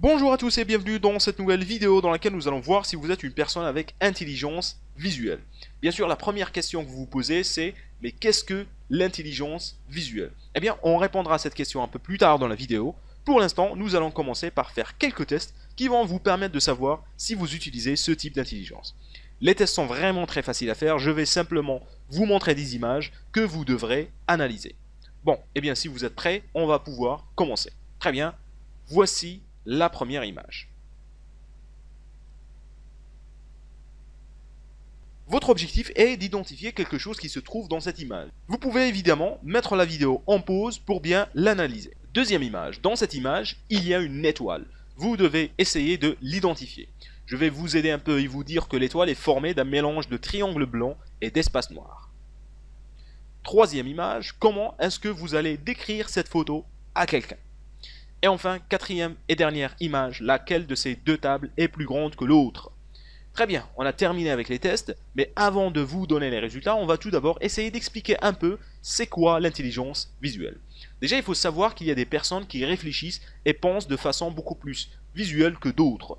Bonjour à tous et bienvenue dans cette nouvelle vidéo dans laquelle nous allons voir si vous êtes une personne avec intelligence visuelle. Bien sûr, la première question que vous vous posez, c'est mais qu'est-ce que l'intelligence visuelle? Eh bien, on répondra à cette question un peu plus tard dans la vidéo. Pour l'instant, nous allons commencer par faire quelques tests qui vont vous permettre de savoir si vous utilisez ce type d'intelligence. Les tests sont vraiment très faciles à faire, je vais simplement vous montrer des images que vous devrez analyser. Bon, eh bien si vous êtes prêts, on va pouvoir commencer. Très bien, voici la première image. Votre objectif est d'identifier quelque chose qui se trouve dans cette image. Vous pouvez évidemment mettre la vidéo en pause pour bien l'analyser. Deuxième image. Dans cette image, il y a une étoile. Vous devez essayer de l'identifier. Je vais vous aider un peu et vous dire que l'étoile est formée d'un mélange de triangles blancs et d'espaces noirs. Troisième image. Comment est-ce que vous allez décrire cette photo à quelqu'un? Et enfin, quatrième et dernière image, laquelle de ces deux tables est plus grande que l'autre? Très bien, on a terminé avec les tests, mais avant de vous donner les résultats, on va tout d'abord essayer d'expliquer un peu c'est quoi l'intelligence visuelle. Déjà, il faut savoir qu'il y a des personnes qui réfléchissent et pensent de façon beaucoup plus visuelle que d'autres.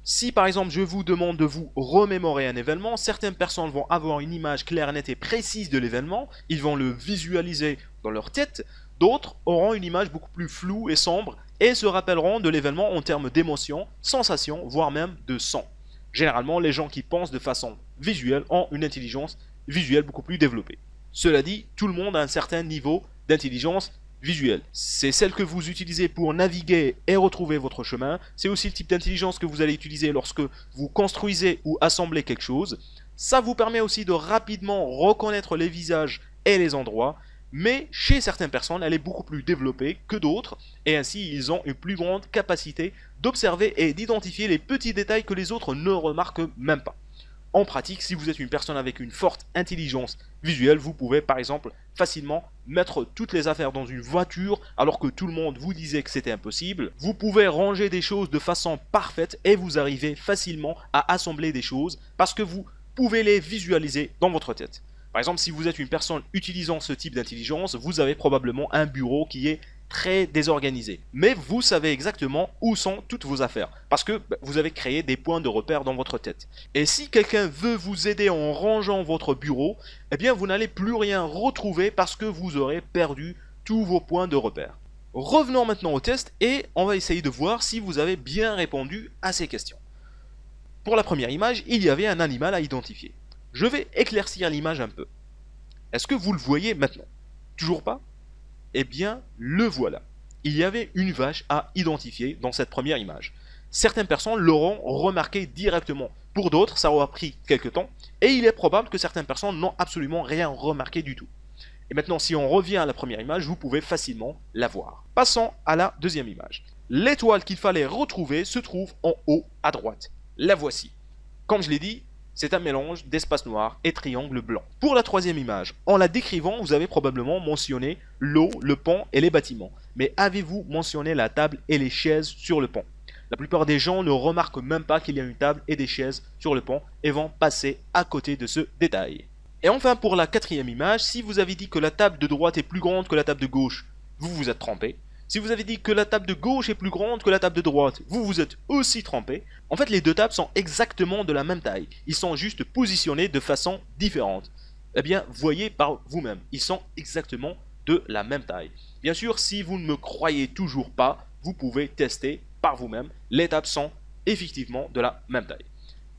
Si par exemple je vous demande de vous remémorer un événement, certaines personnes vont avoir une image claire, nette et précise de l'événement, ils vont le visualiser dans leur tête. D'autres auront une image beaucoup plus floue et sombre et se rappelleront de l'événement en termes d'émotions, sensations, voire même de son. Généralement, les gens qui pensent de façon visuelle ont une intelligence visuelle beaucoup plus développée. Cela dit, tout le monde a un certain niveau d'intelligence visuelle. C'est celle que vous utilisez pour naviguer et retrouver votre chemin. C'est aussi le type d'intelligence que vous allez utiliser lorsque vous construisez ou assemblez quelque chose. Ça vous permet aussi de rapidement reconnaître les visages et les endroits. Mais chez certaines personnes, elle est beaucoup plus développée que d'autres, et ainsi ils ont une plus grande capacité d'observer et d'identifier les petits détails que les autres ne remarquent même pas. En pratique, si vous êtes une personne avec une forte intelligence visuelle, vous pouvez par exemple facilement mettre toutes les affaires dans une voiture alors que tout le monde vous disait que c'était impossible. Vous pouvez ranger des choses de façon parfaite et vous arrivez facilement à assembler des choses parce que vous pouvez les visualiser dans votre tête. Par exemple, si vous êtes une personne utilisant ce type d'intelligence, vous avez probablement un bureau qui est très désorganisé. Mais vous savez exactement où sont toutes vos affaires, parce que vous avez créé des points de repère dans votre tête. Et si quelqu'un veut vous aider en rangeant votre bureau, eh bien vous n'allez plus rien retrouver parce que vous aurez perdu tous vos points de repère. Revenons maintenant au test et on va essayer de voir si vous avez bien répondu à ces questions. Pour la première image, il y avait un animal à identifier. Je vais éclaircir l'image un peu. Est-ce que vous le voyez maintenant? Toujours pas? Eh bien, le voilà. Il y avait une vache à identifier dans cette première image. Certaines personnes l'auront remarqué directement. Pour d'autres, ça aura pris quelques temps. Et il est probable que certaines personnes n'ont absolument rien remarqué du tout. Et maintenant, si on revient à la première image, vous pouvez facilement la voir. Passons à la deuxième image. L'étoile qu'il fallait retrouver se trouve en haut à droite. La voici. Comme je l'ai dit, c'est un mélange d'espace noir et triangle blanc. Pour la troisième image, en la décrivant, vous avez probablement mentionné l'eau, le pont et les bâtiments. Mais avez-vous mentionné la table et les chaises sur le pont? La plupart des gens ne remarquent même pas qu'il y a une table et des chaises sur le pont et vont passer à côté de ce détail. Et enfin, pour la quatrième image, si vous avez dit que la table de droite est plus grande que la table de gauche, vous vous êtes trompé. Si vous avez dit que la table de gauche est plus grande que la table de droite, vous vous êtes aussi trompé. En fait, les deux tables sont exactement de la même taille. Ils sont juste positionnés de façon différente. Eh bien, voyez par vous-même, ils sont exactement de la même taille. Bien sûr, si vous ne me croyez toujours pas, vous pouvez tester par vous-même. Les tables sont effectivement de la même taille.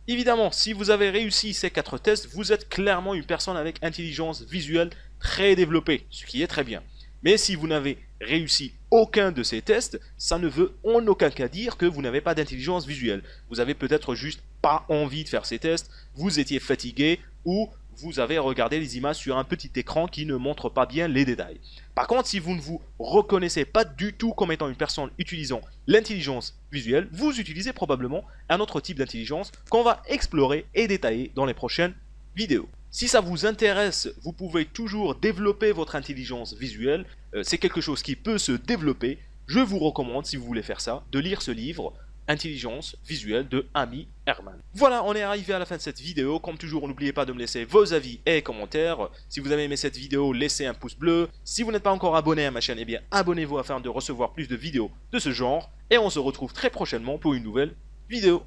Évidemment, si vous avez réussi ces 4 tests, vous êtes clairement une personne avec intelligence visuelle très développée, ce qui est très bien. Mais si vous n'avez réussi aucun de ces tests, ça ne veut en aucun cas dire que vous n'avez pas d'intelligence visuelle. Vous avez peut-être juste pas envie de faire ces tests, vous étiez fatigué ou vous avez regardé les images sur un petit écran qui ne montre pas bien les détails. Par contre, si vous ne vous reconnaissez pas du tout comme étant une personne utilisant l'intelligence visuelle, vous utilisez probablement un autre type d'intelligence qu'on va explorer et détailler dans les prochaines vidéos. Si ça vous intéresse, vous pouvez toujours développer votre intelligence visuelle. C'est quelque chose qui peut se développer. Je vous recommande, si vous voulez faire ça, de lire ce livre, intelligence visuelle de Amy Herman. Voilà, on est arrivé à la fin de cette vidéo. Comme toujours, n'oubliez pas de me laisser vos avis et commentaires. Si vous avez aimé cette vidéo, laissez un pouce bleu. Si vous n'êtes pas encore abonné à ma chaîne, eh bien abonnez-vous afin de recevoir plus de vidéos de ce genre. Et on se retrouve très prochainement pour une nouvelle vidéo.